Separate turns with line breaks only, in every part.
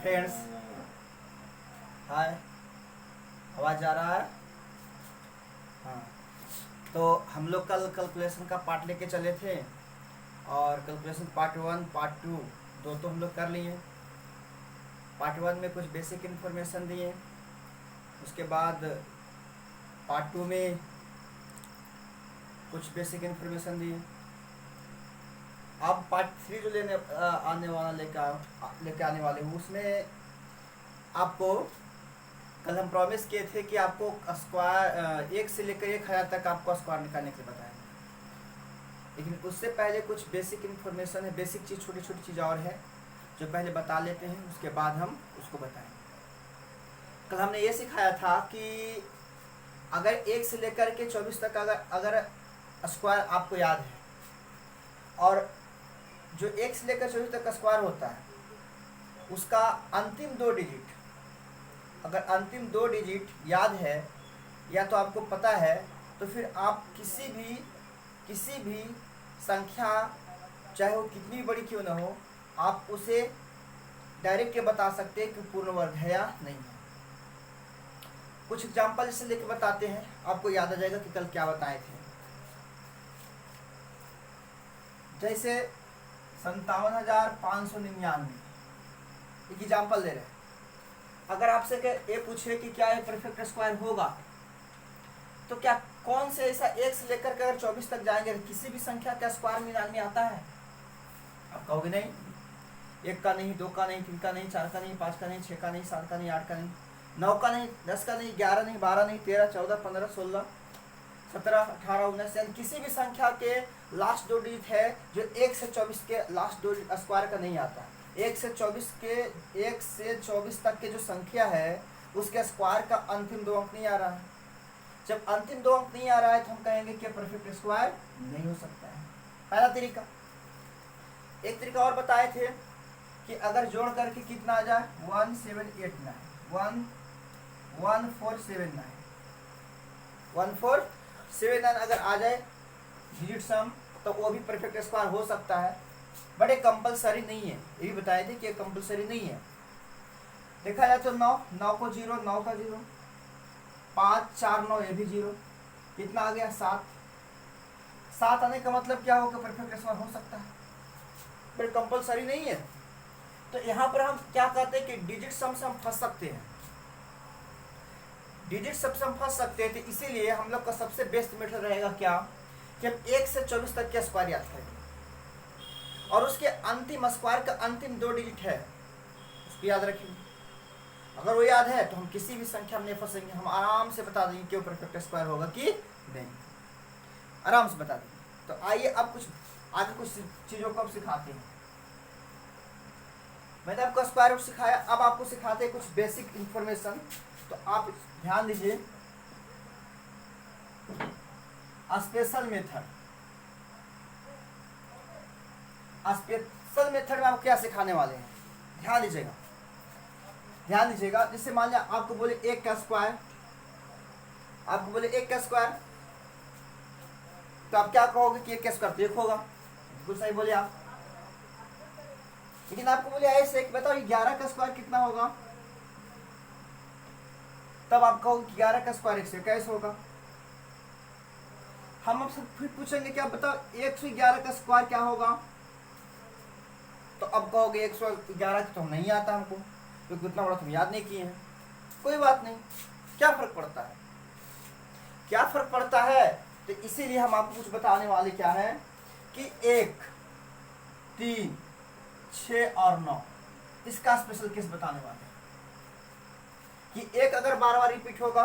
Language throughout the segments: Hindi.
फ्रेंड्स, हाय, आवाज़ आ रहा है? हाँ, तो हम लोग कल कैलकुलेशन का पार्ट लेके चले थे और कैलकुलेशन पार्ट 1 पार्ट 2 दो तो हम लोग कर लिए। पार्ट 1 में कुछ बेसिक इन्फॉर्मेशन दिए, उसके बाद पार्ट 2 में कुछ बेसिक इन्फॉर्मेशन दिए। अब पार्ट 3 जो लेके आने वाले हूँ, उसमें आपको कल हम प्रॉमिस किए थे कि आपको स्क्वायर 1 से लेकर 1000 तक आपको स्क्वायर निकालने के लिए बताएंगे, लेकिन उससे पहले कुछ बेसिक इन्फॉर्मेशन है, बेसिक चीज़, छोटी छोटी चीज़ और है जो पहले बता लेते हैं, उसके बाद हम उसको बताएंगे। कल हमने ये सिखाया था कि अगर 1 से लेकर के 24 तक अगर स्क्वायर आपको याद है, और जो 1 से लेकर 24 तक का स्क्वायर होता है उसका अंतिम 2 डिजिट, अगर अंतिम 2 डिजिट याद है या तो आपको पता है, तो फिर आप किसी भी संख्या, चाहे वो कितनी बड़ी क्यों ना हो, आप उसे डायरेक्ट ये बता सकते हैं कि पूर्ण वर्ग है या नहीं है। कुछ एग्जाम्पल इससे लेके बताते हैं, आपको याद आ जाएगा कि कल क्या बताए थे। जैसे 57,599, एक एग्जाम्पल दे रहे हैं। अगर आपसे ये पूछे कि क्या ये परफेक्ट स्क्वायर होगा, तो क्या कौन से ऐसा 1 से लेकर के अगर 24 तक जाएंगे किसी भी संख्या का स्क्वायर में आता है? आप कहोगे नहीं, 1 का नहीं, 2 का नहीं, 3 का नहीं, 4 का नहीं, 5 का नहीं, 6 का नहीं, 7 का नहीं, 8 का नहीं, 9 का नहीं, 10 का नहीं, 11 नहीं, 12 नहीं, 13, 14, 15, 16, 17, 18, 19, यानी किसी भी संख्या के लास्ट 2 डिजिट है जो 1 से 24 के लास्ट 2 स्क्वायर का नहीं आता। 1 से 24 तक के जो संख्या है उसके स्क्वायर का अंतिम 2 अंक नहीं आ रहा है। जब अंतिम 2 अंक नहीं आ रहा है तो हम कहेंगे कि परफेक्ट स्क्वायर नहीं हो सकता है। पहला तरीका। एक तरीका और बताए थे कि अगर जोड़ करके कितना आ जाए 1789, 1479 अगर आ जाए डिजिट सम, तो वो भी परफेक्ट स्क्वायर हो सकता है, बट ये कंपलसरी नहीं है। ये भी बताए थे कि ये कंपलसरी नहीं है। देखा जाए तो 9 को 0, 9 का 0, 5, 4, 9, ये भी 0, कितना आ गया 7 आने का मतलब क्या होगा? परफेक्ट स्क्वायर हो सकता है, बट कंपलसरी नहीं है। तो यहाँ पर हम क्या कहते हैं कि डिजिट सम से हम फंस सकते हैं, डिजिट सम से हम फंस सकते हैं। तो इसीलिए हम लोग का सबसे बेस्ट मेथड रहेगा क्या, कि हम 1 से 24 तक के स्क्वायर याद करेंगे और उसके अंतिम स्क्वायर का अंतिम 2 डिजिट है उसको याद रखेंगे। अगर वो याद है तो हम किसी भी संख्या में नहीं फंसेंगे, हम आराम से बता देंगे कि वो परफेक्ट स्क्वायर होगा कि नहीं, आराम से बता देंगे। तो आइए अब आगे कुछ चीज़ों को अब सिखाते हैं। मैंने आपको स्क्वायर रूट सिखाया, अब आपको सिखाते हैं कुछ बेसिक इंफॉर्मेशन। तो आप ध्यान दीजिए, स्पेशल मेथड। स्पेशल मेथड में आपको क्या सिखाने वाले हैं, ध्यान दीजिएगा। जैसे मान लिया आपको बोले 1 का स्क्वायर, तो आप क्या कहोगे कि 1 का स्क्वायर तो 1 होगा, बिल्कुल सही बोले आप। लेकिन आपको बोले ऐसे कि बताओ 11 का स्क्वायर कितना होगा, तब आप कहोगे कि 11 का स्क्वायर 121 होगा। हम आपसे फिर पूछेंगे कि आप बताओ 111 का स्क्वायर क्या होगा, तो अब कहोगे 111 तो नहीं आता हमको, क्योंकि उतना बड़ा तुम याद नहीं किए हैं। कोई बात नहीं, क्या फर्क पड़ता है? तो इसीलिए हम आपको कुछ बताने वाले क्या है कि 1, 3, 6 और 9 इसका स्पेशल केस बताने वाले हैं कि 1 अगर बार बार रिपीट होगा,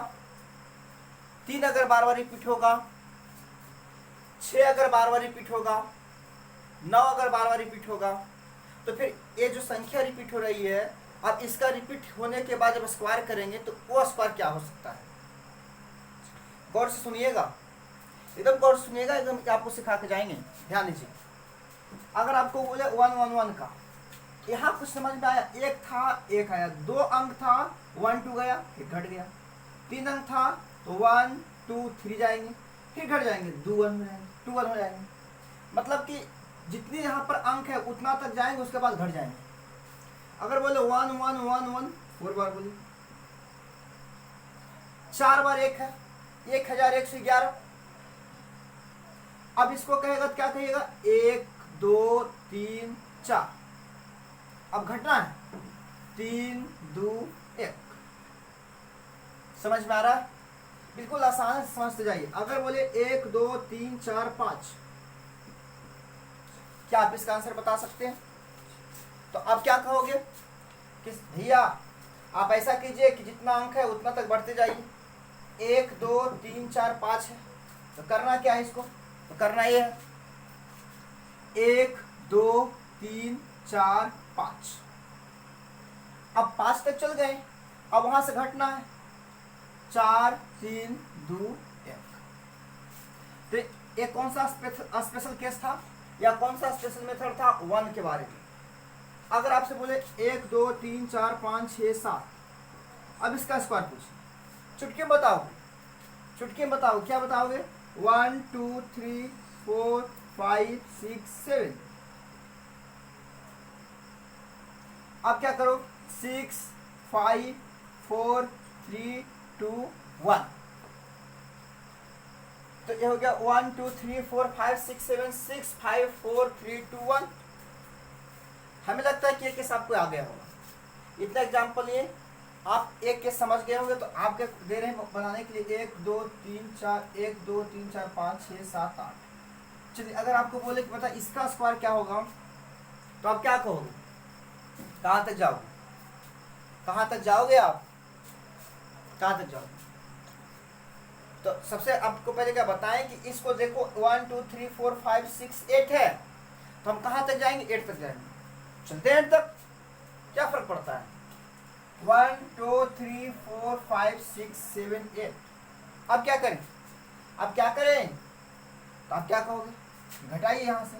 3 अगर बार बार रिपीट होगा, 6 अगर बार बार रिपीट होगा, 9 अगर बार बार रिपीट होगा, तो फिर ये जो संख्या रिपीट हो रही है, अब इसका रिपीट होने के बाद जब स्क्वायर करेंगे तो वो स्क्वायर क्या हो सकता है? गौर से सुनिएगा, एकदम गौर से सुनिएगा, एकदम आपको सिखा के जाएंगे। ध्यान दीजिए, अगर आपको बोले 111 का, यहाँ कुछ समझ में आया, 1 था 1 आया, 2 अंक था 1 2 गया, फिर घट गया, 3 अंक था तो 1 2 3 जाएंगे, फिर घट जाएंगे, 2 1 हो जाएंगे। मतलब कि जितनी यहाँ पर अंक है उतना तक जाएंगे, उसके बाद घट जाएंगे। अगर बोले 1 1 1 1 4 बार बोलिए, 4 बार 1 है 1111। अब इसको कहेगा तो क्या कहिएगा, 1 2 3 4। अब घटना है 3 2 1। समझ में आ रहा है? बिल्कुल आसान है, समझते जाइए। अगर बोले 1 2 3 4 5, क्या आप इसका आंसर बता सकते हैं? तो अब क्या कहोगे कि भैया आप ऐसा कीजिए कि जितना अंक है उतना तक बढ़ते जाइए। 1 2 3 4 5 है, तो करना क्या है इसको, तो करना ये है 1 2 3 4 5। अब 5 तक चल गए, अब वहां से घटना है 4 3 2 1। तो एक कौन सा स्पेशल केस था या कौन सा स्पेशल मेथड था, 1 के बारे में। अगर आपसे बोले 1 2 3 4 5 6 7, अब इसका स्क्वायर पूछिए, चुटकी बताओगे, चुटकी बताओ, क्या बताओगे, 1 2 3 4 5 6 7। अब क्या करो, 6 5 4 3 2 1। तो ये हो गया 1 2 3 4 5 6 7 6 5 4 3 2 1। हमें लगता है कि ये केस आपको आ गया होगा। इतना एग्जाम्पल ये आप एक केस समझ गए होंगे, तो आपके दे रहे हैं बनाने के लिए 1 2 3 4 1 2 3 4 5 6 7 8। चलिए अगर आपको बोले कि बता इसका स्क्वायर क्या होगा, तो आप क्या कहोगे, कहाँ तक जाओगे, कहाँ तक जाओगे आप, कहाँ तक जाओगे? तो सबसे आपको पहले क्या बताएं कि इसको देखो 1 2 3 4 5 6 8 है, तो हम कहाँ तक जाएंगे, 8 तक जाएंगे। चलते हैं 8 तक, क्या फर्क पड़ता है, 1 2 3 4 5 6 7 8। अब क्या करें, अब क्या करें, तो आप क्या कहोगे, घटाइए यहां से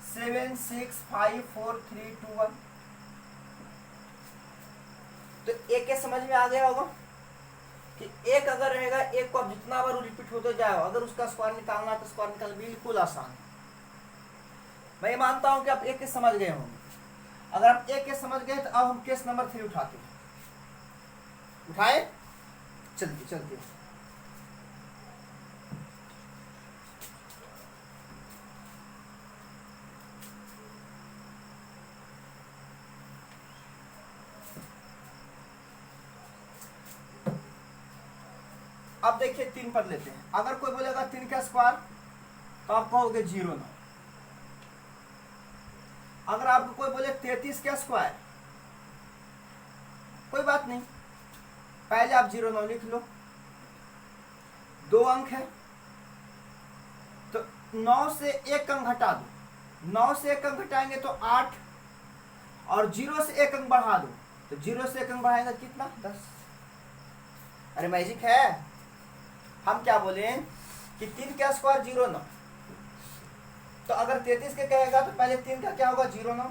7 6 5 4 3 2 1। तो एक के समझ में आ गया होगा कि एक अगर रहेगा, एक को आप जितना बार रिपीट होते जाओ, अगर उसका स्क्वायर निकालना है तो स्क्वायर निकालना बिल्कुल आसान है। मैं मानता हूं कि आप एक के समझ गए होंगे। अगर आप एक केस समझ गए तो अब हम केस नंबर 3 उठाते हैं। उठाए, चलते चलते। अब देखिए 3 पद लेते हैं। अगर कोई बोलेगा 3 का स्क्वायर, तो आप कहोगे 0 9। अगर आपको कोई बोले 33 का स्क्वायर, कोई बात नहीं, पहले आप 0 9 लिख लो। 2 अंक है तो 9 से 1 अंक घटा दो। 9 से 1 अंक घटाएंगे तो 8, और 0 से 1 अंक बढ़ा दो, तो 0 से 1 अंक बढ़ाएंगे कितना, 10। अरे मैजिक है। हम क्या बोले कि 3 का स्क्वायर 0 9, तो अगर 33 के कहेगा तो पहले 3 का क्या होगा, 0 9।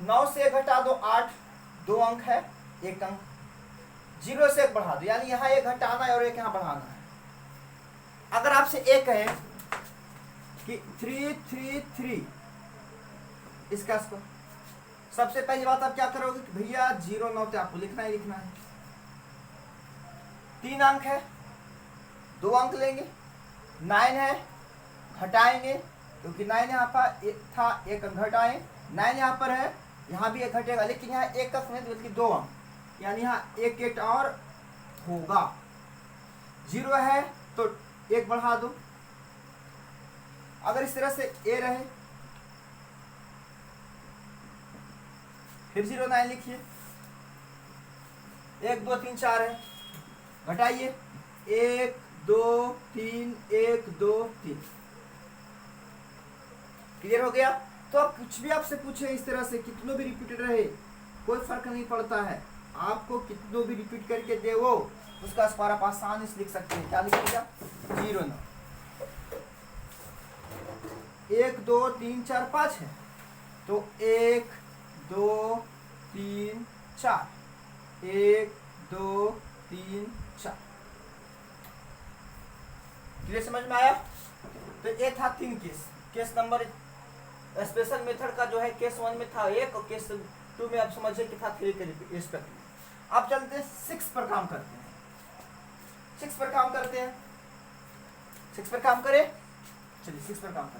9 से 1 घटा दो 8, 2 अंक है, 1 अंक। 0 से 1 बढ़ा दो, यानी यहाँ 1 घटाना है और 1 यहाँ बढ़ाना है। अगर आपसे 1 कहे कि 3 3 3, इसका स्क्वायर, सबसे पहली बात आप क्या करोगे कि भैया 0 9 तो आपको लिखना ही लिखना है। 3 अंक है, 2 अंक लेंगे। 9 है, घटाएंगे क्योंकि 9 यहाँ पर था, 1 अंक घटाएं। 9 यहाँ पर है, यहाँ भी 1 घटेगा, लेकिन यहाँ 1 अंक नहीं बल्कि 2 अंक, यानी यहाँ 1 1 और होगा। 0 है तो 1 बढ़ा दो। अगर इस तरह से ए रहे, फिर 0 9 लिखिए। 1 2 3 4 है, घटाइए 1 2 3 1 2 3। क्लियर हो गया? तो आप कुछ भी आपसे पूछे इस तरह से, कितनों भी रिपीटेड रहे कोई फर्क नहीं पड़ता है। आपको कितनों भी रिपीट करके दे वो, उसका स्क्वायर आप आसानी से लिख सकते हैं। क्या लिखिएगा, 0 9। 1 2 3 4 5 है, तो 1 2 3 4, 1 2 3 4। क्लियर, समझ में आया? तो ये था 3 case. Case number special method का जो है केस 1 में था 1 और केस 2 में आप समझिए कि था 3 के रिस्पेक्ट में। अब चलते हैं 6 पर काम करते हैं। 6 पर काम करते हैं। 6 पर काम करें, चलिए 6 पर काम करते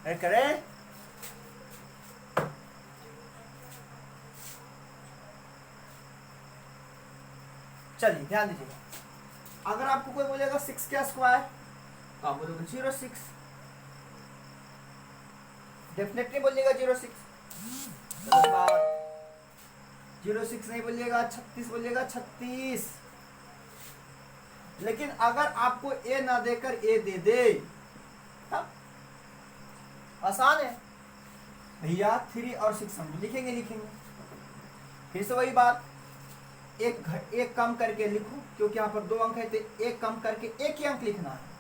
हैं। करें, चलिए ध्यान दीजिएगा। अगर आपको कोई बोलेगा 6 का स्क्वायर तो आप बोलोगे 06, डेफिनेटली बोलिएगा 06। 06 नहीं बोलिएगा, 36 बोलिएगा, 36। लेकिन अगर आपको ए ना देकर ए दे दे तब आसान है भैया, 3 और 6 हम लिखेंगे। फिर से वही बात, एक कम करके लिखो, क्योंकि यहाँ पर 2 अंक है तो एक कम करके एक ही अंक लिखना है।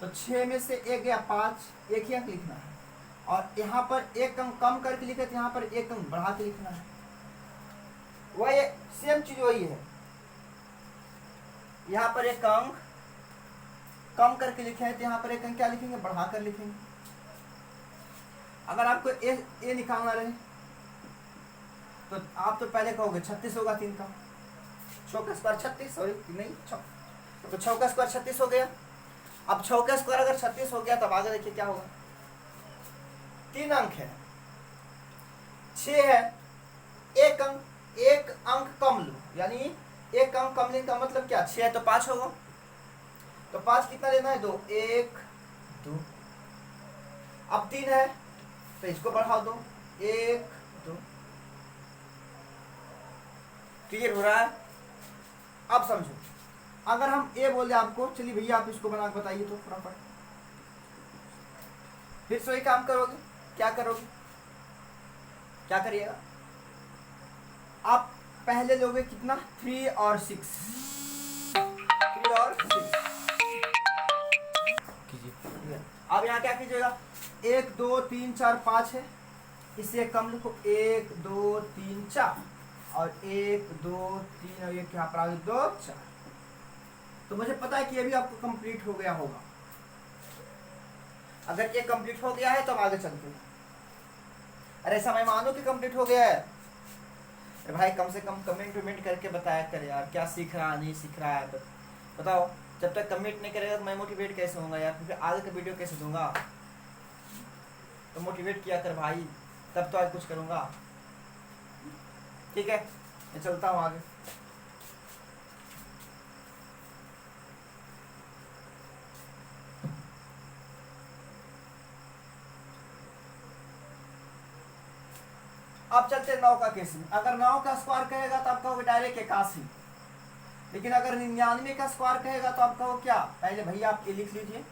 तो 6 में से 1 गया 5, एक ही अंक लिखना है। और यहाँ पर एक अंक कम करके लिखे तो यहाँ पर एक अंक बढ़ा के लिखना है। वही सेम चीज वही है। यहाँ पर एक अंक कम करके लिखे हैं तो यहाँ पर एक अंक क्या लिखेंगे, बढ़ा कर लिखेंगे। अगर आपको ए निकालना रहे तो आप तो पहले कहोगे 36 होगा 3 का, 6 का स्क्वायर 36, सॉरी नहीं 6, तो 6 का स्क्वायर 36 हो गया। अब 6 का स्क्वायर अगर 36 हो गया तब आगे देखिए क्या होगा। 3 अंक है, 6 है, एक अंक कम लो, यानी एक अंक कम लेने का मतलब क्या, 6 है तो 5 होगा। तो 5 कितना लेना है, 2, 1 2। अब 3 है तो इसको बढ़ा दो, 1 2। क्लियर हो रहा है? अब समझो, अगर हम ए बोले आपको, चलिए भैया आप इसको बना के बताइए तो फटाफट। फिर से वही काम करोगे, क्या करोगे, क्या करिएगा आप, पहले लोगे कितना, 3 और 6, 3 और 6 कीजिए। अब यहाँ क्या कीजिएगा, 1 2 3 4 5 है, इसे कम लिखो, 1 2 3 4 और 1 2 3 और एक यहाँ पर आगे 2 4। तो मुझे पता है कि ये भी आपको कंप्लीट हो गया होगा। अगर ये कंप्लीट हो गया है तो हम आगे चलते हैं। अरे ऐसा मैं मानू कि कंप्लीट हो गया है, अरे भाई कम से कम कमेंट करके बताया करे यार, क्या सीख रहा नहीं सीख रहा है। बताओ, जब तक कमेंट नहीं करेगा तो मैं मोटिवेट कैसे होऊंगा यार, फिर आगे का वीडियो कैसे दूंगा। तो मोटिवेट किया कर भाई, तब तो आज कुछ करूंगा। ठीक है, मैं चलता हूँ आगे। अब चलते 9 का केस में। अगर 9 का स्क्वायर कहेगा तो आप कहोगे डायरेक्ट 81, लेकिन अगर 99 का स्क्वायर कहेगा तो आप कहो क्या, पहले भैया आप ये लिख लीजिए,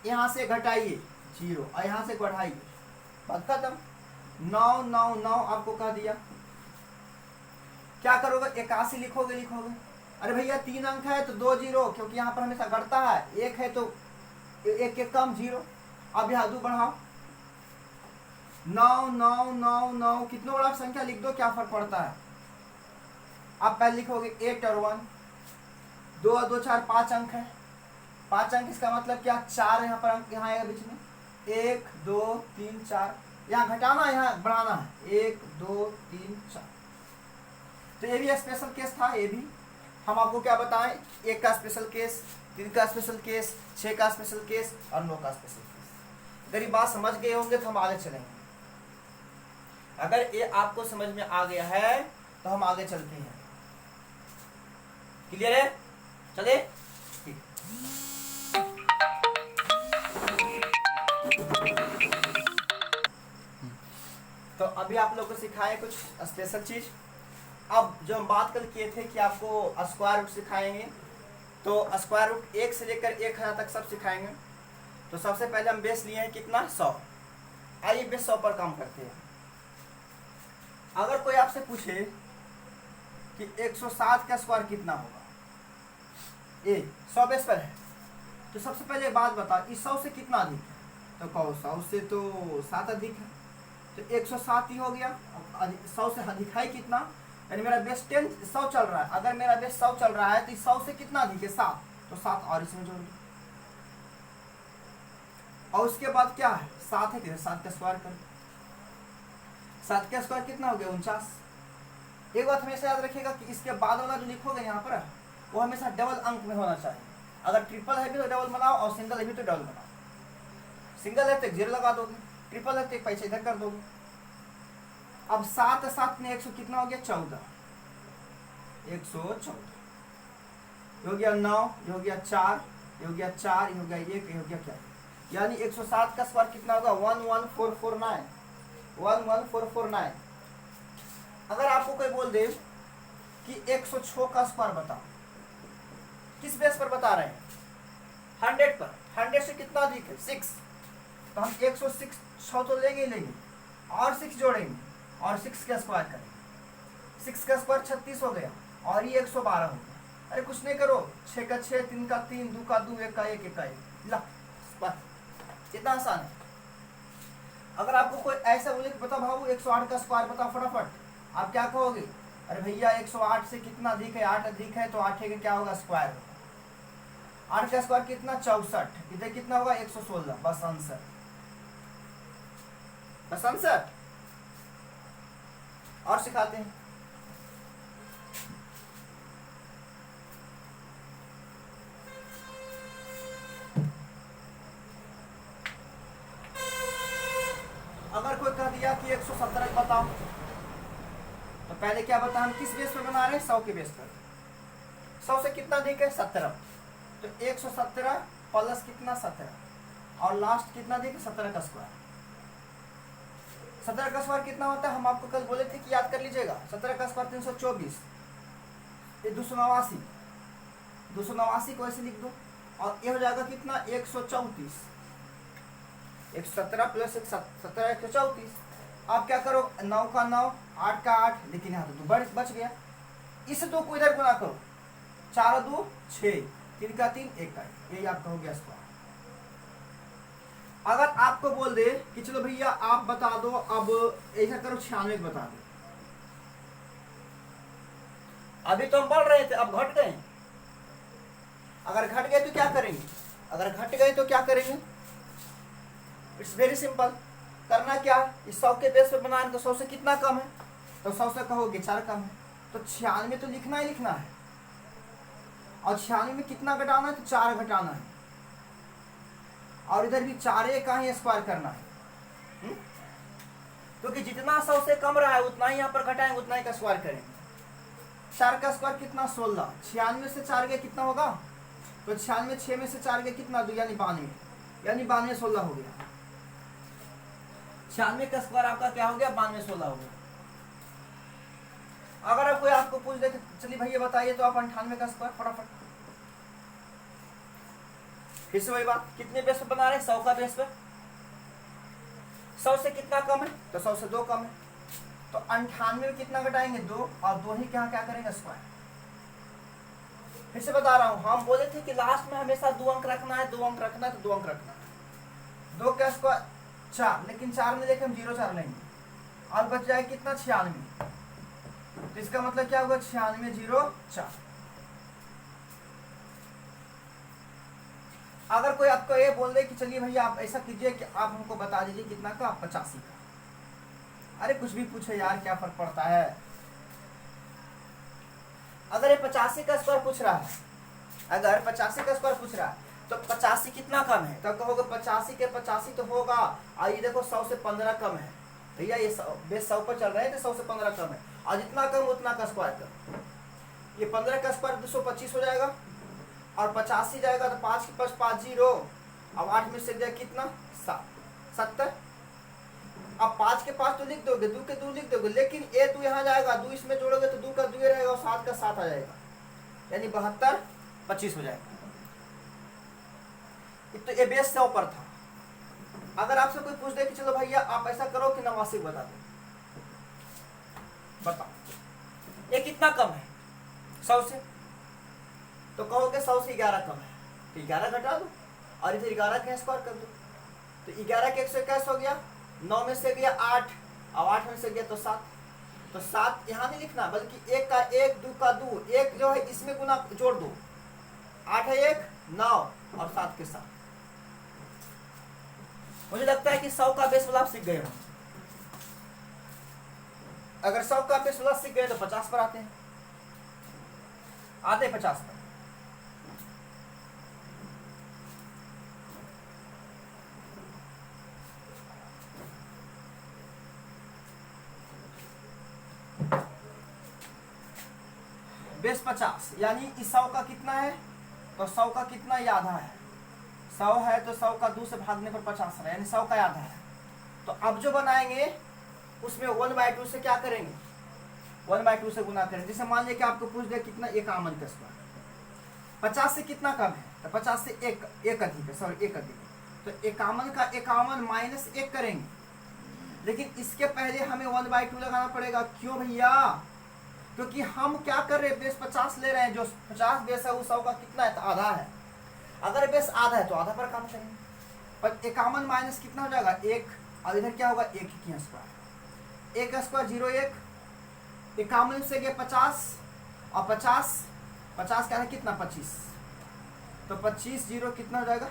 यहाँ से घटाइए 0 और यहाँ से बढ़ाइए, बात खत्म। 9 9 9 आपको कह दिया, क्या करोगे, 81 लिखोगे। अरे भैया 3 अंक है तो 2 0, क्योंकि यहाँ पर हमेशा घटता है, 1 है तो एक कम 0। अब यहाँ 2 बढ़ाओ, 9 9 9 9, कितनों बड़ा संख्या लिख दो, क्या फर्क पड़ता है। आप पहले लिखोगे 8 और 1, 2 और 2 4, 5 अंक है, 5 अंक, इसका मतलब क्या, 4 यहाँ पर अंक यहाँ आएगा बीच में, 1 2 3 4, यहाँ घटाना यहाँ बढ़ाना है, 1 2 3 4। तो ये भी स्पेशल केस था। ये भी हम आपको क्या बताएं, 1 का स्पेशल केस, 3 का स्पेशल केस, 6 का स्पेशल केस और 9 का स्पेशल केस। अगर ये बात समझ गए होंगे तो हम आगे चलेंगे। अगर ये आपको समझ में आ गया है तो हम आगे चलते हैं। क्लियर है? चले, ठीक। तो अभी आप लोगों को सिखाए कुछ स्पेशल चीज। अब जो हम बात कल किए थे कि आपको स्क्वायर रूट सिखाएंगे, तो स्क्वायर रूट 1 से लेकर 1000 तक सब सिखाएंगे। तो सबसे पहले हम बेस लिए हैं कितना, 100। आइए बेस 100 पर काम करते हैं। अगर कोई आपसे पूछे कि 107 का स्क्वायर कितना होगा, ये 100 बेस पर है, तो सबसे पहले बात बता, इस 100 से कितना अधिक है, तो कहो 100 से तो 7 अधिक है, तो 107 ही हो गया। 100 से अधिक है कितना, यानी मेरा बेस 100 चल रहा है। अगर मेरा बेस 100 चल रहा है तो इस 100 से कितना अधिक है, 7, तो 7 और इसमें जोड़ दो। और उसके बाद क्या है 7 है, किधर 7 का स्क्वायर करो, 7 का स्क्वायर कितना हो गया 49। एक बात हमेशा याद रखिएगा कि इसके बाद वाला जो लिखोगे यहाँ पर वो हमेशा डबल अंक में होना चाहिए। अगर ट्रिपल है भी तो डबल बनाओ और सिंगल है भी तो डबल बनाओ। सिंगल है तो 0 लगा दोगे, ट्रिपल है तो एक पैसा इधर कर दोगे। अब 7 7 में 100 कितना हो गया 14, 114 हो गया 9, हो गया 4, हो गया 4, हो गया 1, हो गया क्या, यानी 107 का स्क्वायर कितना होगा 11449, 11449। अगर आपको कोई बोल दे कि 106 का स्क्वायर बताओ, किस बेस पर बता रहे हैं 100 पर, 100 से कितना अधिक है 6, तो हम 106 तो लेंगे ही लेंगे और 6 जोड़ेंगे और 6 का स्क्वायर करेंगे। 6 का स्क्वायर 36 हो गया और ये 112 हो गया। अरे कुछ नहीं करो, 6 का 6, 3 का 3, 2 का 2, 1 का 1, 1 का 1, ला बस इतना आसान है। अगर आपको कोई ऐसा बोले कि बताओ बाबू 108 का स्क्वायर बताओ फटाफट, आप क्या कहोगे, अरे भैया 108 से कितना अधिक है 8 अधिक है तो 8 का क्या होगा स्क्वायर होगा। 8 का स्क्वायर कितना 64, इधर कितना होगा 116, बस आंसर, बस आंसर। और सिखाते हैं, अगर कोई कह दिया कि 117 बताओ, तो पहले क्या बता हम किस बेस पे बना रहे हैं 100 के बेस पर। 100 से कितना अधिक है 17, तो 117 प्लस कितना 17 और लास्ट कितना अधिक है 17 का स्क्वायर। 17 का स्क्वायर कितना होता है हम आपको कल बोले थे कि याद कर लीजिएगा, 17 का स्क्वायर 324, ये 289, 289 को ऐसे लिख दो और ये हो जाएगा कितना 134, 117 प्लस 17 134। आप क्या करो 9 का 9, 8 का 8, लेकिन यहाँ तो बच गया, इस 2 को इधर गुना करो, 4 2 6, 3 का 3, 1 का 1, यही आपका हो गया स्क्वायर। अगर आपको बोल दे कि चलो भैया आप बता दो, अब ऐसा करो 96 बता दो, अभी तो हम पढ़ रहे थे अब घट गए, अगर घट गए तो क्या करेंगे, अगर घट गए तो क्या करेंगे, इट्स वेरी सिंपल। करना क्या, इस 100 के बेस पे बनाए तो 100 से कितना कम है, तो 100 से कहोगे 4 कम है, तो 96 तो लिखना ही लिखना है, और 96 में कितना घटाना है तो 4 घटाना है, और इधर भी 4 का ही स्क्वायर करना है, क्योंकि जितना 100 से कम रहा है उतना ही यहाँ पर घटाएंगे, उतना ही का स्क्वायर करेंगे। 4 का स्क्वायर कितना 16, 96 से 4 गया कितना होगा, तो 96 6 में से 4 गया कितना 2, यानी 92, यानी 92 16 हो गया। 96 का स्क्वायर आपका क्या हो गया 92 16 हो गया। अगर कोई आपको पूछ दे चलिए भैया बताइए तो आप 98 का स्क्वायर फटाफट, फिर से वही बात, कितने बेस पे बना रहे हैं 100 का बेस पे, 100 से कितना कम है तो 100 से 2 कम है, तो 98 में कितना घटाएंगे 2, और 2 ही क्या करेंगे स्क्वायर। फिर से बता रहा हूं, हम बोले थे कि लास्ट में हमेशा 2 अंक रखना है, 2 अंक रखना है तो 2 अंक रखना है। 2 का स्क्वायर 4, लेकिन 4 में देखें हम 0 4 लेंगे और बच जाए कितना 96, तो इसका मतलब क्या होगा 96 0 4। अगर कोई आपको ये बोल दे कि चलिए भैया आप ऐसा कीजिए कि आप हमको बता दीजिए कितना का 85 का, अरे कुछ भी पूछे यार क्या फर्क पड़ता है। अगर ये 85 का स्क्वायर पूछ रहा है, अगर 85 का स्क्वायर पूछ रहा है तो 85 कितना कम है, तो कहोगे 85 के 85 तो होगा, आइए देखो 100 से 15 कम है भैया, ये बेस 100 पर चल रहे हैं तो 100 से 15 कम है, और जितना कम उतना का स्क्वायर कम, ये 15 का स्क्वायर 225 हो जाएगा और 85 जाएगा तो 5 के पास 5 0, अब 8 में से जाए कितना 70, अब 5 के 5 तो लिख दोगे, 2 के 2 लिख दोगे, लेकिन ये 2 यहाँ जाएगा, 2 इसमें जोड़ोगे तो 2 का 2 रहेगा और 7 का 7 आ जाएगा, यानी 72 25 हो जाएगा। तो ये बेस 100 पर था। अगर आपसे कोई पूछ दे कि चलो भैया आप ऐसा करो कि 89 बता दो, बताओ ये कितना कम है 100 से, तो कहोगे 100 से 11 कम है, तो 11 घटा दो और इधर 11 का स्क्वायर कर दो, तो 11 के 121 हो गया, 9 में से गया 8 और 8 में से गया तो 7, तो 7 यहाँ नहीं लिखना बल्कि 1 का 1 2 का 2, 1 जो है इसमें गुना जोड़ दो, 8 है 1 9 और 7 के 7, मुझे लगता है कि 100 का बेस वाला आप सीख गए हो। अगर 100 का बेस वाला सीख गए तो 50 पर आते हैं, आते 50 पर। बेस 50 यानी इस 100 का कितना है, तो 100 का कितना ये आधा है, 100 है तो 100 का 2 से भागने पर 50 है, यानी 100 का आधा है। तो अब जो बनाएंगे उसमें 1/2 से क्या करेंगे, 1/2 से गुना करेंगे। जैसे मान लिया कि आपको पूछ दे कितना 51 का स्क्वायर, 50 से कितना कम है, तो 50 से एक अधिक है, सॉरी एक अधिक है, तो 51 का 51 माइनस 1 करेंगे। लेकिन इसके पहले हमें 1/2 लगाना पड़ेगा। क्यों भैया, क्योंकि हम क्या कर रहे हैं, बेस 50 ले रहे हैं, जो 50 बेस है उस 100 का कितना है, तो आधा है। अगर बेस आधा है तो आधा पर काम करेंगे। पर 51 माइनस कितना हो जाएगा, 1, और इधर क्या होगा, 1 की स्क्वायर, 1 का स्क्वायर 0 1, 51 से गए 50, और 50 क्या है कितना 25, तो 25 0 कितना हो जाएगा,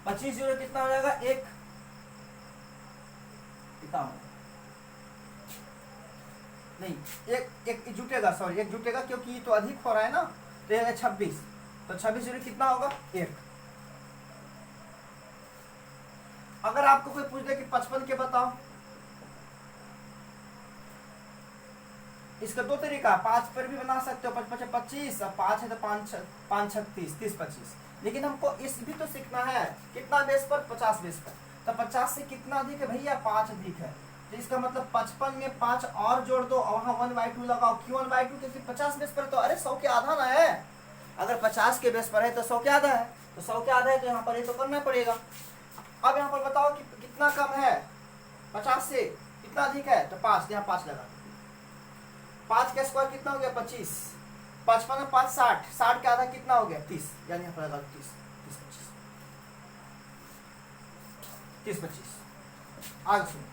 25 0 कितना हो जाएगा, 1 51 नहीं, एक जुटेगा, सॉरी एक जुटेगा, क्योंकि तो अधिक हो रहा है ना, तो ये 26, तो 26 0 कितना होगा, 1। अगर आपको कोई पूछ दे कि 55 के बताओ, इसका दो तरीका, 5 पर भी बना सकते हो, 55 25, और 5 है तो 5 36 30 25। लेकिन हमको इस भी तो सीखना है, कितना बेस पर, 50 बेस पर, तो 50 से कितना अधिक है भैया, 5 अधिक है। तो इसका मतलब 55 में 5 और जोड़ दो और वहाँ 1/2 लगाओ। क्यों 1/2, क्योंकि 50 बेस पर तो अरे 100 के आधा ना है। अगर 50 के बेस पर है तो 100 के आधा है, तो 100 के आधा है तो यहाँ पर ये तो करना पड़ेगा। अब यहाँ पर बताओ कि कितना कम है 50 से, कितना अधिक है, तो 5, यहाँ 5 लगा, 5 का स्क्वायर कितना हो गया 25, 55 में 5 60, 60 के आधा कितना हो गया 30, यानी यहाँ पर लगा 30 25। आगे सुनो,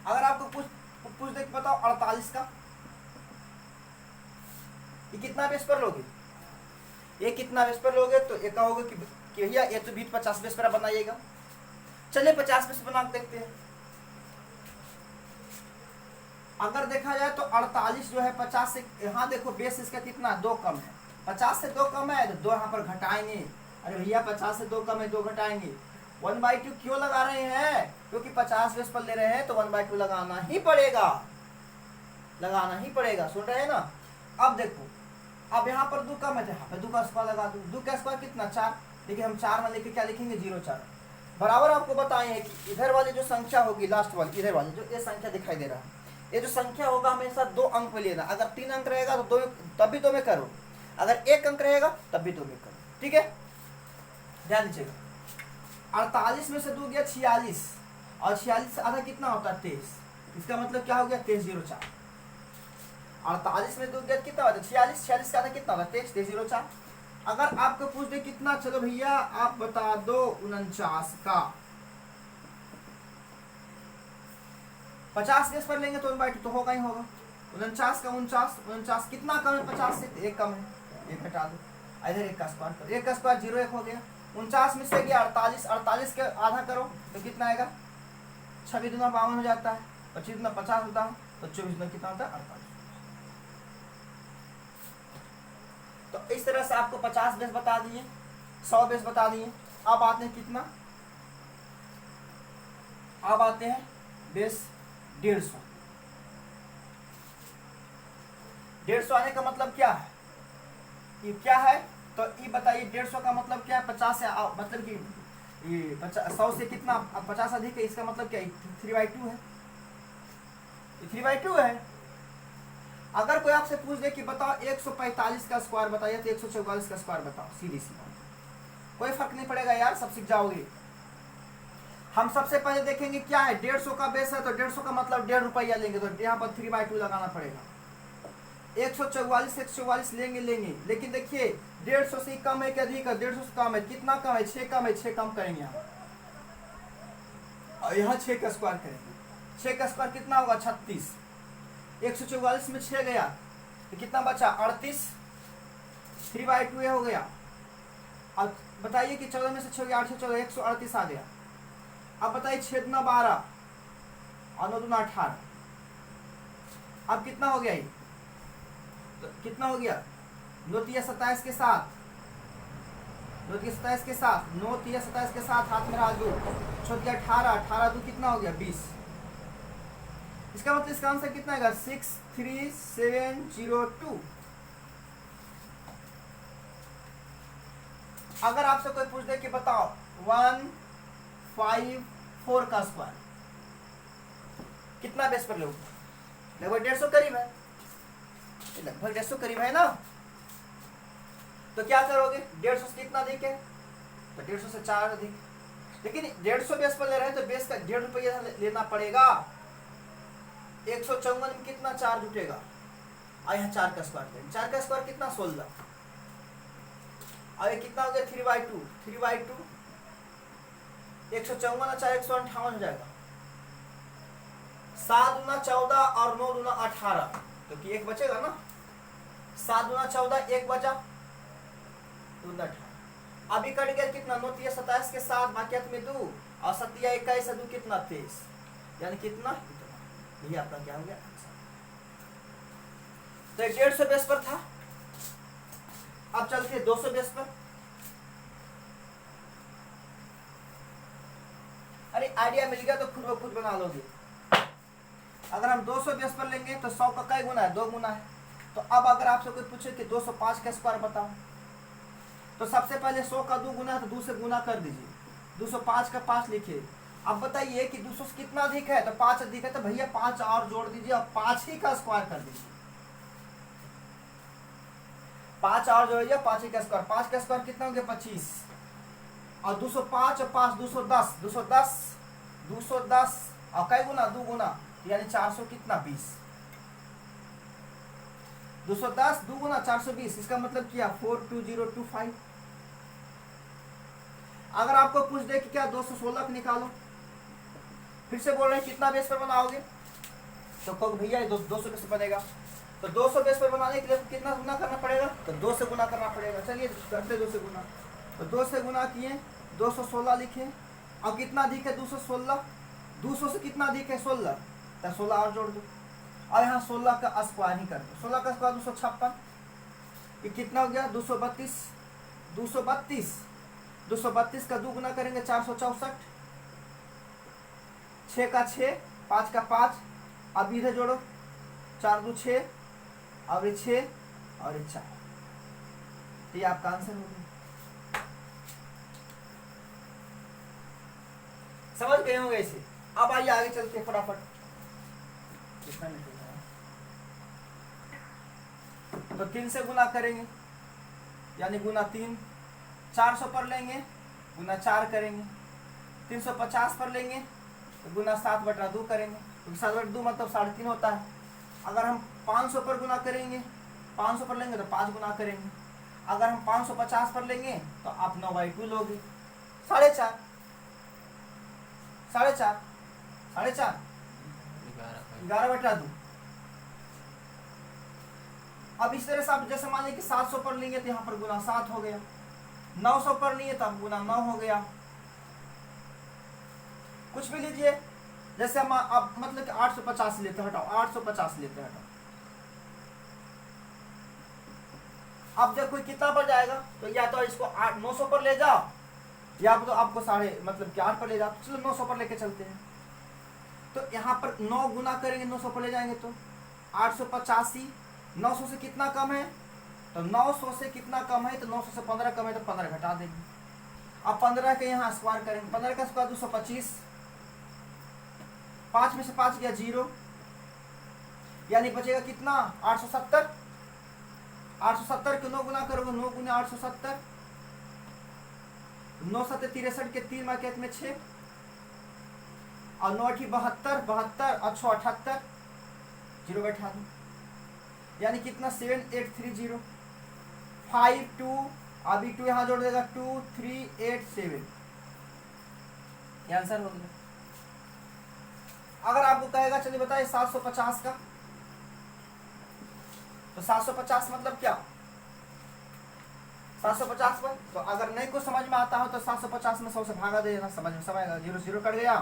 अगर आपको पूछ दे बताओ 48 का, ये कितना बेस पर लोगे, ये कितना बेस पर लोगे, तो ये कहोगे कि भैया ये तो भी 50 बेस पर बनाइएगा। चलिए 50 बेस बना देखते हैं। अगर देखा जाए तो 48 जो है 50 से, यहाँ देखो बेस इसका कितना 2 कम है, 50 से 2 कम है तो 2 यहाँ पर घटाएंगे। अरे भैया 50 से 2 कम है, 2 घटाएंगे। 1/2 क्यों लगा रहे हैं, क्योंकि 50 बेस पर ले रहे हैं तो 1/2 लगाना ही पड़ेगा, लगाना ही पड़ेगा। सुन रहे हैं ना। अब देखो, अब यहाँ पर 2 कम है तो यहाँ पर 2 का स्क्वायर लगा दो। 2 का स्क्वायर कितना 4, देखिए हम 4 में लेके क्या लिखेंगे 0 4 बराबर। आपको बताए हैं कि इधर वाली जो संख्या होगी, लास्ट वाली इधर वाली जो ये संख्या दिखाई दे रहा है, ये जो संख्या होगा हमेशा 2 अंक में लेना। अगर 3 अंक रहेगा तो 2 तब भी 2 में करो, अगर 1 अंक रहेगा तब भी 2 में करो, ठीक है। ध्यान दीजिएगा, 48 में से 2 गया 46, और 46 से आधा कितना होता है 23, इसका मतलब क्या हो गया 23 0 4। 48 में 2 गया कितना होता है 46, 46 का आधा कितना होता है 23 23 0 4। अगर आपको पूछ दे कितना, चलो भैया आप बता दो 49 का, 50 बेस पर लेंगे तो 1/2 तो होगा ही होगा। 49 का 49 कितना कम है 50 से, 1 कम है, 1 घटा दो, इधर 1 का स्क्वायर करो, 1 का स्क्वायर 0 1 हो गया। 49 में से गया 48, 48 के आधा करो तो कितना आएगा, 26 दूना 52 हो जाता है, 25 दूना 50 होता है, तो 24 दूना कितना होता है 48। तो इस तरह से आपको 50 बेस बता दिए, 100 बेस बता दिए। अब आते हैं कितना, अब आते हैं बेस 150। 150 आने का मतलब क्या है, ये क्या है, तो ये बताइए 150 का मतलब क्या है, 50 से मतलब कि ये 100 से कितना 50 अधिक है, इसका मतलब क्या है 3/2 है, 3/2 है। अगर कोई आपसे पूछ दे कि बताओ 145 का स्क्वायर बताइए, तो 144 का स्क्वायर बताओ, सीधी सी बात, कोई फर्क नहीं पड़ेगा यार, सब सीख जाओगे। हम सबसे पहले देखेंगे क्या है, 150 का बेस है तो 150 का मतलब 1.5 रुपया लेंगे, तो यहाँ पर 3/2 लगाना पड़ेगा। 144 लेंगे, लेकिन देखिए 150 से कम है कि अधिक है, 150 से कम है, कितना कम है 6 कम है, 6 कम करेंगे यहाँ, और यहाँ 6 का स्क्वायर करेंगे, 6 का स्क्वायर कितना होगा 36, 144 में 6 गया तो कितना बचा 38, 3/2 हो गया। अब बताइए कि 14 में से 6 गया 8 से 14 138 आ गया। अब बताइए 6 दूना 12 और 9 दूना 18। अब कितना हो गया ये, तो कितना हो गया 9 तिया 27 के साथ, 9 तिया 27 के साथ, 9 तिया 27 के साथ हाथ में रहा 2, 6 तिया 18, 18 2 कितना हो गया 20। इसका मतलब इसका आंसर कितना आएगा 63702। अगर आपसे कोई पूछ दे कि बताओ 154 का स्क्वायर कितना बेस पर लोग, लगभग 150 करीब है, लगभग 150 करीब है ना। तो क्या करोगे 150 से कितना अधिक है, तो 150 से 4 अधिक। लेकिन 150 बेस पर ले रहे हैं तो बेस का 1.5 रुपया लेना पड़ेगा। 154 में कितना 4 जुटेगा, और यहाँ 4 का स्क्वायर करें, 4 का स्क्वायर कितना 16, और ये कितना हो गया 3/2, 3/2 154 और 4 158 हो जाएगा। 7 दूना 14 और 9 दूना 18, तो कि 1 बचेगा ना। 7 दूना 14 1 बचा, 2 दूना 18। अभी कट गया कितना 9 तिया 27 के साथ, बाकी में 2 और 7 तिया 21 2 कितना 23, यानी कितना इतना। ये आपका क्या हो गया आंसर। तो 150 बेस पर था। अब चलते हैं 200 बेस पर। अरे आइडिया मिल गया तो खुद ब खुद बना लोगे। अगर हम 200 बेस पर लेंगे तो 100 का कई गुना है, 2 गुना है। तो अब अगर आपसे कोई पूछे कि 205 का स्क्वायर बताओ, तो सबसे पहले 100 का 2 गुना है तो 2 से गुना कर दीजिए, 205 का 5 लिखिए। अब बताइए कि 200 से कितना अधिक है, तो 5 अधिक है, तो भैया 5 और जोड़ दीजिए और 5 ही का स्क्वायर कर दीजिए। 5 और जोड़िए 5 ही का स्क्वायर, 5 का स्क्वायर कितना हो गया 25, और 205 और 5 210, 210 210 और कई गुना 2 गुना, यानी 400 कितना 20, 210 2 गुना 420, इसका मतलब क्या 42025। अगर आपको पूछ दे कि क्या 216 को निकालो, फिर से बोल रहे हैं कितना बेस पर बनाओगे, तो कहो भैया 200 बेस पर बनेगा। तो 200 बेस पर बनाने के लिए कितना गुना करना पड़ेगा, तो 2 से गुना करना पड़ेगा। चलिए करते 2 से गुना, तो 2 से गुना किए 216 लिखे। अब कितना अधिक है 216, 200 से कितना अधिक है 16, तो 16 और जोड़ दो, और यहाँ 16 का स्क्वायर ही कर दो। 16 का स्क्वायर 256, ये कितना हो गया 232, 232 232 का 2 गुना करेंगे 464, 6 का 6, 5 का 5, अब इधर जोड़ो 4 2 6, और ये 6 और ये 4, तो ये आपका आंसर हो गया। समझ गए होंगे इसे। अब आइए आगे चलते फटाफट। कितना निकलेगा, तो 3 से गुना करेंगे यानी गुना 3, 400 पर लेंगे गुना 4 करेंगे, 350 पर लेंगे तो गुना 7/2 करेंगे, क्योंकि 7/2 मतलब 3.5 होता है। अगर हम 500 पर गुना करेंगे, 500 पर लेंगे तो 5 गुना करेंगे। अगर हम 550 पर लेंगे तो आप 9/2 लोगे, 4.5 4.5 11/2। अब इस तरह से आप जैसे मान लीजिए कि 700 पर लेंगे तो यहाँ पर गुना 7 हो गया, 900 पर लिए तो अब गुना 9 हो गया। कुछ भी लीजिए, जैसे हम आप मतलब कि 850 लेते हैं, हटाओ 850 लेते हैं, हटाओ। अब जब कोई कितना पर जाएगा तो या तो इसको 900 पर ले जाओ, या तो आपको मतलब कि 8 पर ले जाओ। तो चलो 900 पर लेके चलते हैं। तो यहाँ पर 9 गुना करेंगे 900 पर ले जाएंगे तो 885। 900 से कितना कम है, तो 900 से कितना कम है, तो 900 से 15 कम है तो 15 घटा देंगे। अब 15 के यहाँ स्क्वायर करेंगे, 15 का स्क्वायर 225, 5 में से 5 गया 0, यानी बचेगा कितना 870। 870 के 9 गुना करोगे, 9 गुना 870, 9 7 63 के 3 मार्केट में 6, और 9 8 72, 72 और 6 78, 0 बैठा दो, यानी कितना 7830, 5 2, अभी 2 यहाँ जोड़ देगा 2387, ये आंसर हो गया। अगर आपको कहेगा चलिए बताइए 750 का, तो 750 मतलब क्या, 750 पर। तो अगर नहीं कुछ समझ में आता हो तो 750 में 100 से भागा दे देना, समझ में समझ 0 0 कट गया।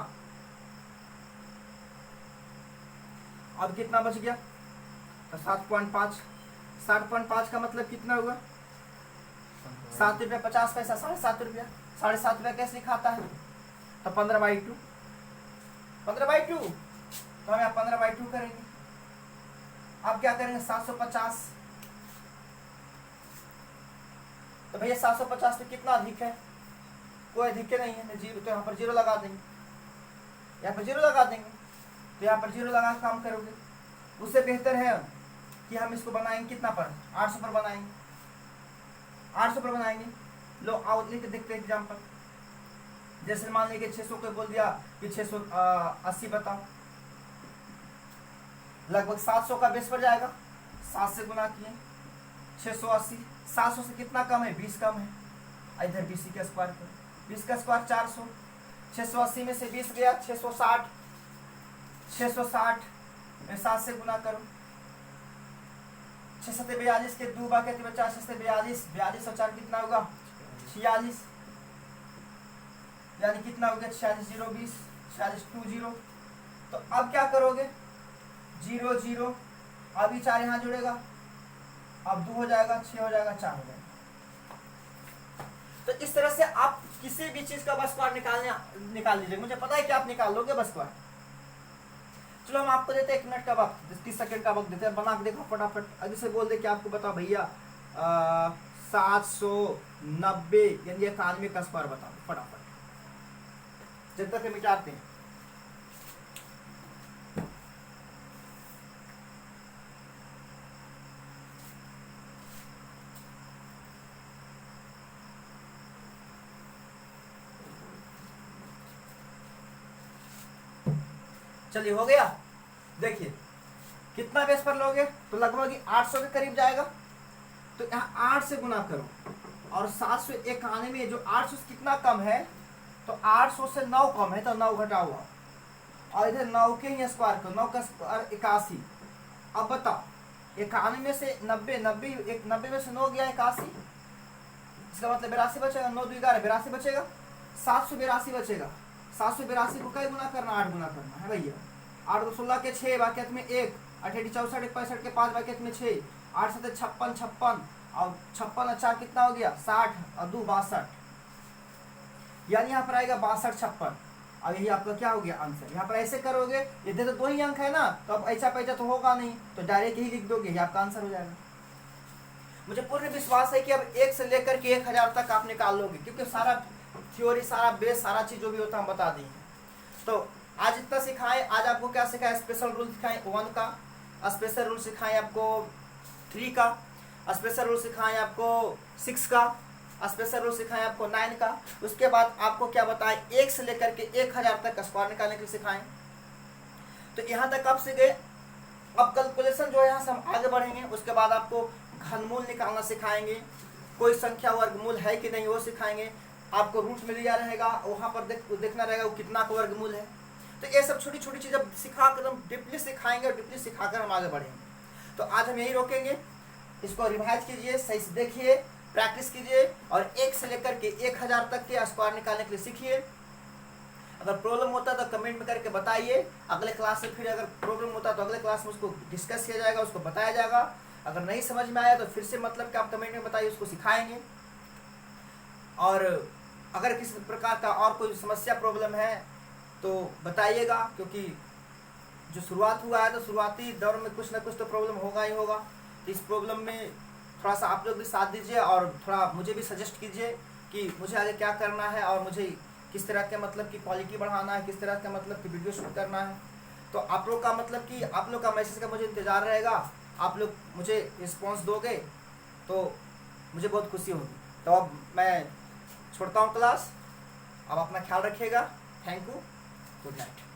अब कितना बच गया? तो 7.5। 7.5 का मतलब कितना हुआ? 7 रुपया 50 पैसा, 7.5 रुपया। 7.5 रुपया कैसे लिखाता है? तो 15/2। 15/2 तो हम यहाँ 15/2 करेंगे। अब क्या करेंगे? 750। तो भैया 750 में कितना अधिक है? कोई अधिक नहीं है, जीरो। तो यहाँ पर जीरो लगा देंगे, यहाँ पर जीरो लगा देंगे। तो यहाँ पर जीरो लगा काम करोगे। उससे बेहतर है कि हम इसको बनाएंगे कितना पर? 800 पर बनाएंगे। 800 पर बनाएंगे। लो आओ लिख के देखते हैं एग्जाम्पल। जैसे मान लीजिए 600 को बोल दिया कि 680 बताओ, लगभग 700 का बेस पर जाएगा। 7 से गुना किए 680। 700 से कितना कम है? 20 कम है। इधर 20 का स्क्वायर करो, 20 का स्क्वायर 400। 680 में से 20 गया 660। 660 में 7 से गुना करो। 6 7 42 के 2 बाकी 50। 6 से 42, 42 और 4 कितना होगा? 46। यानी कितना हो गया? 46 0 20, 46 2 0। तो अब क्या करोगे? 0 0, अभी 4 यहाँ जुड़ेगा, अब 2 हो जाएगा, 6 हो जाएगा, 4 हो जाएगा। तो इस तरह से आप किसी भी चीज का बस स्क्वायर निकाल लीजिए। मुझे पता है कि आप निकाल लोगे बस स्क्वायर। चलो हम आपको देते हैं 1 मिनट का वक्त, 30 सेकंड का वक्त देते हैं, बना के देखो फटाफट। अभी से बोल दे कि आपको बताओ भैया 790 यानी 91 का स्क्वायर बताओ फटाफट, जब तक मिटाते हैं। चलिए हो गया। देखिए कितना बेस पर लोगे? तो लगभग 800 के करीब जाएगा। तो यहाँ 8 से गुना करो और 791 में जो 800 से कितना कम है? तो 800 से 9 कम है, तो 9 घटा हुआ। और इधर 9 के ही स्क्वायर करो, 9 का स्क्वायर 81। अब बताओ 91 में से 90 में से 9 गया 81, इसका मतलब 82 बचेगा। 9 2 11 82 बचेगा। 782 बचेगा। 782 को कई गुना करना? 8 गुना करना है भैया। 8 को 16 के 6 बाकियत में 1, 88 64 65 के 5 बाकियत में 6, 8 7 56 और 56 और 4 कितना हो गया? 60 और 2 62, यानी यहाँ पर आएगा 62 56। अब यही आपका क्या हो गया? आंसर। यहाँ पर ऐसे करोगे, इधर तो 2 ही अंक है ना, तो अब ऐसा पैसा तो होगा नहीं, तो डायरेक्ट ही लिख दोगे, ये आपका आंसर हो जाएगा। मुझे पूर्ण विश्वास है कि अब 1 से लेकर के 1000 तक आप निकाल लोगे, क्योंकि सारा थ्योरी, सारा बेस, सारा चीज जो भी होता है हम बता देंगे। तो आज इतना सिखाएं। आज आपको क्या सिखाया? स्पेशल रूल सिखाएं 1 का, स्पेशल रूल सिखाएं आपको 3 का, स्पेशल रूल सिखाएं आपको 6 का, स्पेशल रूल सिखाएं आपको 9 का। उसके बाद आपको क्या बताएं? 1 से लेकर के 1000 तक का स्क्वायर निकालने के लिए सिखाएं। तो यहाँ तक आप सीख गए। अब कैलकुलेशन जो है यहाँ से हम आगे बढ़ेंगे। उसके बाद आपको घनमूल निकालना सिखाएंगे, कोई संख्या वर्गमूल है कि नहीं वो सिखाएंगे। आपको रूट मिल गया रहेगा, वहाँ पर देखना रहेगा वो कितना का वर्गमूल है। तो ये सब छोटी छोटी चीज़ें सिखाकर हम डीपली सिखाएंगे और डीपली सिखाकर हम आगे बढ़ेंगे। तो आज हम यही रोकेंगे। इसको रिवाइज कीजिए, सही से देखिए, प्रैक्टिस कीजिए और 1 से लेकर के 1000 तक के स्क्वायर निकालने के लिए सीखिए। अगर प्रॉब्लम होता है तो कमेंट में करके बताइए। अगले क्लास से फिर अगर प्रॉब्लम होता है तो अगले क्लास में उसको डिस्कस किया जाएगा, उसको बताया जाएगा। अगर नहीं समझ में आया तो फिर से मतलब कि आप कमेंट में बताइए, उसको सिखाएंगे। और अगर किसी प्रकार का और कोई समस्या प्रॉब्लम है तो बताइएगा, क्योंकि जो शुरुआत हुआ है तो शुरुआती दौर में कुछ ना कुछ तो प्रॉब्लम होगा ही होगा। तो इस प्रॉब्लम में थोड़ा सा आप लोग भी साथ दीजिए और थोड़ा मुझे भी सजेस्ट कीजिए कि मुझे आगे क्या करना है और मुझे किस तरह के मतलब की क्वालिटी बढ़ाना है, किस तरह का मतलब की वीडियो शूट करना है। तो आप लोग का मतलब कि आप लोग का मैसेज का मुझे इंतज़ार रहेगा। आप लोग मुझे रिस्पॉन्स दोगे तो मुझे बहुत खुशी होगी। तो अब मैं छोड़ता हूँ क्लास। अब अपना ख्याल रखिएगा। Thank you, good night.